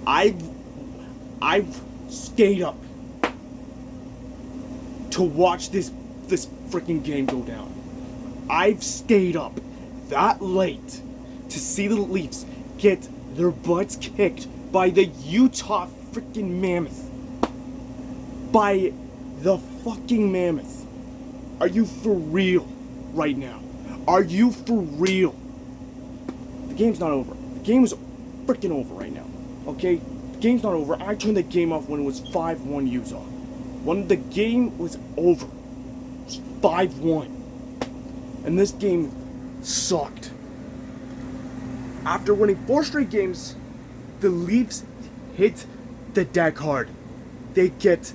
I've stayed up to watch this freaking game go down. I've stayed up that late to see the Leafs get their butts kicked by the Utah freaking Mammoth. By the fucking Mammoth. Are you for real right now? Are you for real? The game's not over. The game is freaking over right now. Okay? The game's not over. I turned the game off when it was 5-1 Utah. When the game was over, it was 5-1. And this game sucked. After winning 4 straight games, the Leafs hit the deck hard. They get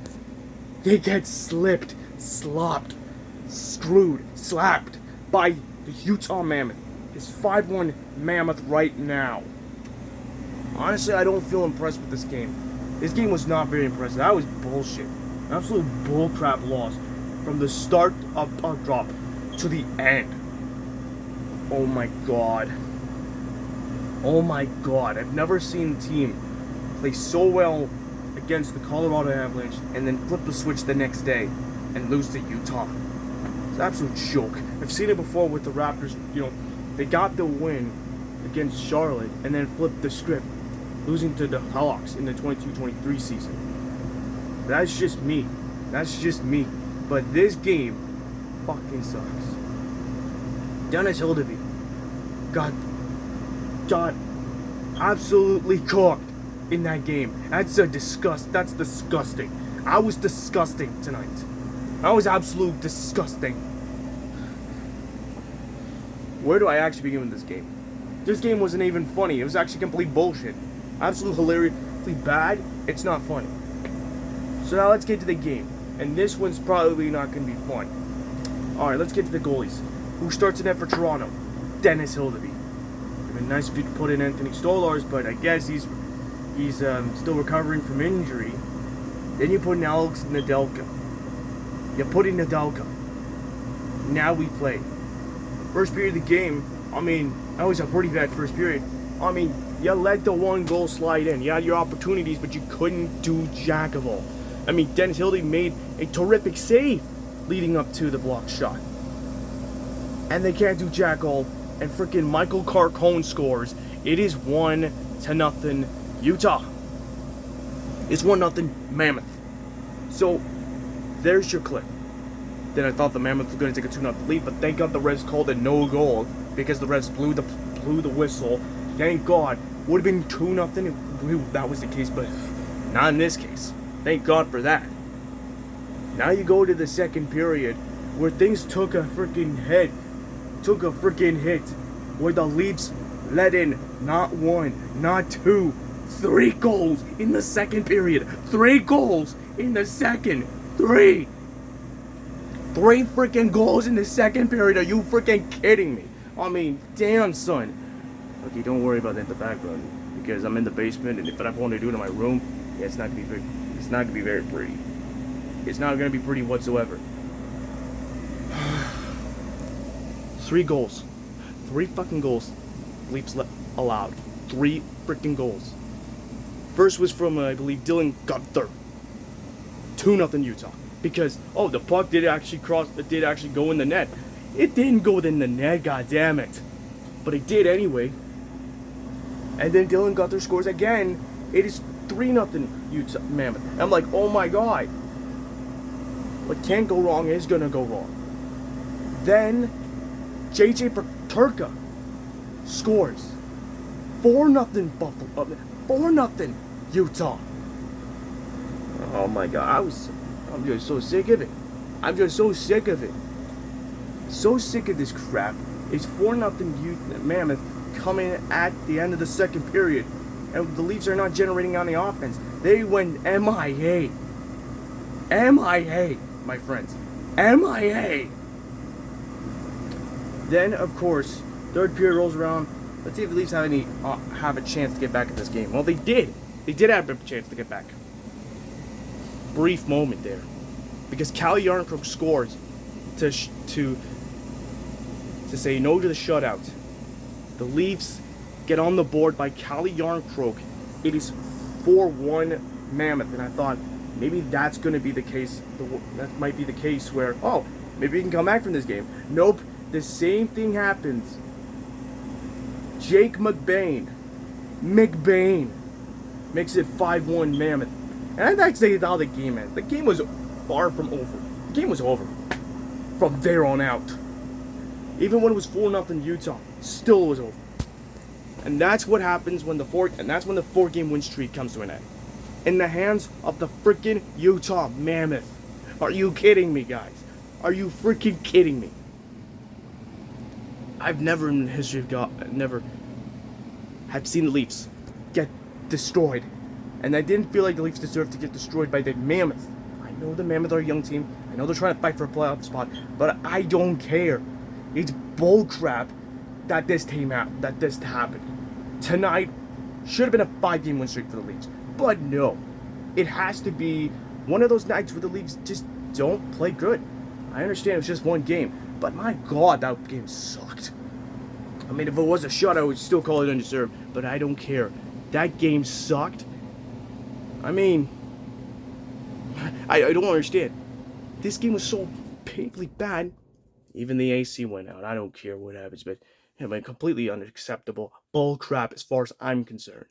slipped, slopped, screwed, slapped by the Utah Mammoth. It's 5-1 Mammoth right now. Honestly, I don't feel impressed with this game. This game was not very impressive. That was bullshit. Absolute bullcrap loss from the start of drop to the end. Oh my god. Oh my god. I've never seen a team play so well against the Colorado Avalanche and then flip the switch the next day and lose to Utah. It's an absolute joke. I've seen it before with the Raptors. They got the win against Charlotte and then flipped the script, losing to the Hawks in the 22-23 season. That's just me. That's just me. But this game fucking sucks. Dennis Hildeby got absolutely cooked in that game. That's disgusting. I was disgusting tonight. I was absolute disgusting. Where do I actually begin with this game? This game wasn't even funny. It was actually complete bullshit. Absolute hilariously bad. It's not funny. So now let's get to the game. And this one's probably not going to be fun. Alright, let's get to the goalies. Who starts in net for Toronto? Dennis Hildeby. It would be nice if you could put in Anthony Stolarz, but I guess he's still recovering from injury. Then you put in Alex Nedeljko. You put in Nedeljko. Now we play. First period of the game, that was a pretty bad first period. You let the 1 goal slide in. You had your opportunities, but you couldn't do jack of all. Dennis Hildeby made a terrific save leading up to the block shot. And they can't do jack all, and freaking Michael Carcone scores. It is 1-0 Utah. It's 1-0 Mammoth. So, there's your clip. Then I thought the Mammoth was going to take a 2-0 lead, but thank God the refs called it no goal because the refs blew the whistle. Thank God. Would have been 2-0 if that was the case, but not in this case. Thank God for that. Now you go to the second period where things took a freaking hit. Where the Leafs let in not 1, not 2, 3 goals in the second period. 3 goals in the second. 3 freaking goals in the second period. Are you freaking kidding me? Damn, son. Okay, don't worry about that in the background because I'm in the basement, and if I want to do it in my room, yeah, it's not gonna be very pretty. It's not gonna be pretty whatsoever. 3 goals. 3 fucking goals. Leafs allowed. 3 freaking goals. First was from, I believe, Dylan Gunther. 2-0 Utah. Because, the puck did actually go in the net. It didn't go in the net, goddammit. But it did anyway. And then Dylan Gunther scores again. It is 3-0 Utah Mammoth. I'm like, oh my god. What can't go wrong is gonna go wrong. Then JJ Peterka scores 4-0 Buffalo. 4-0 Utah. Oh my god, I'm just so sick of it. So sick of this crap. It's 4-0 Mammoth coming at the end of the second period. And the Leafs are not generating on the offense. They went MIA. MIA, my friends. MIA. Then, of course, third period rolls around. Let's see if the Leafs have a chance to get back at this game. Well, they did. They did have a chance to get back. Brief moment there. Because Calle Jarnkrok scores to say no to the shutout. The Leafs get on the board by Calle Jarnkrok. It is 4-1 Mammoth, and I thought maybe that's going to be the case. That might be the case where, oh, maybe we can come back from this game. Nope, the same thing happens. Jake McBain makes it 5-1 Mammoth. And that's how the game ends. The game was far from over. The game was over from there on out. Even when it was 4-0 Utah, still was over. And that's what happens when the 4-game win streak comes to an end. In the hands of the freaking Utah Mammoth. Are you kidding me, guys? Are you freaking kidding me? I've never in the history of God, never had seen the Leafs get destroyed. And I didn't feel like the Leafs deserved to get destroyed by the Mammoth. I know the Mammoth are a young team. I know they're trying to fight for a playoff spot. But I don't care. It's bullcrap that this happened. Tonight should have been a 5-game win streak for the Leafs. But no. It has to be one of those nights where the Leafs just don't play good. I understand it was just one game. But my God, that game sucked. I mean, if it was a shutout, I would still call it undeserved. But I don't care. That game sucked. I mean, I don't understand. This game was so painfully bad. Even the AC went out. I don't care what happens, but I mean, completely unacceptable bull crap as far as I'm concerned.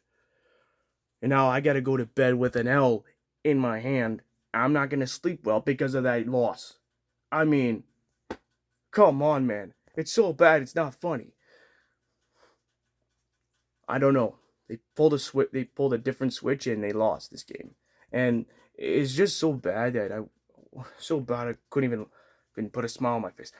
And now I gotta go to bed with an L in my hand. I'm not gonna sleep well because of that loss. I mean, come on, man. It's so bad. It's not funny. I don't know. They pulled a different switch and they lost this game. And it's just so bad that I couldn't even put a smile on my face.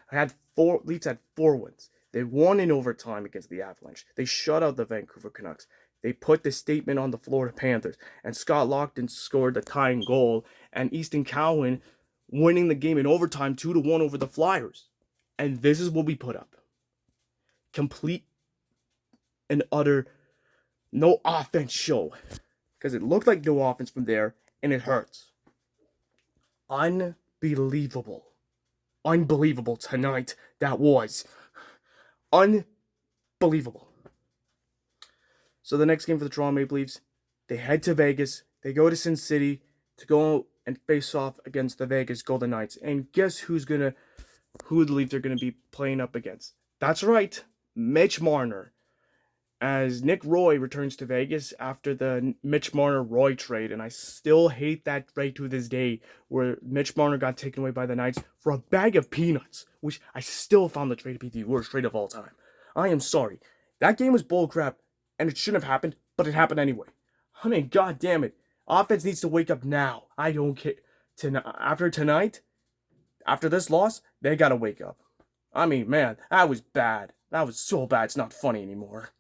Leafs had 4 wins. They won in overtime against the Avalanche. They shut out the Vancouver Canucks. They put the statement on the Florida Panthers. And Scott Laughton scored the tying goal. And Easton Cowan winning the game in overtime 2-1 over the Flyers. And this is what we put up. Complete and utter no offense show. Because it looked like no offense from there. And it hurts. Unbelievable. Unbelievable tonight. That was. Unbelievable. So the next game for the Toronto Maple Leafs, they head to Vegas. They go to Sin City to go and face off against the Vegas Golden Knights. And guess who the Leafs are going to be playing up against? That's right, Mitch Marner. As Nick Roy returns to Vegas after the Mitch Marner-Roy trade. And I still hate that trade to this day where Mitch Marner got taken away by the Knights for a bag of peanuts, which I still found the trade to be the worst trade of all time. I am sorry. That game was bullcrap, and it shouldn't have happened, but it happened anyway. I mean, God damn it. Offense needs to wake up now. I don't care. After tonight, after this loss, they gotta wake up. I mean, man, that was bad. That was so bad, it's not funny anymore.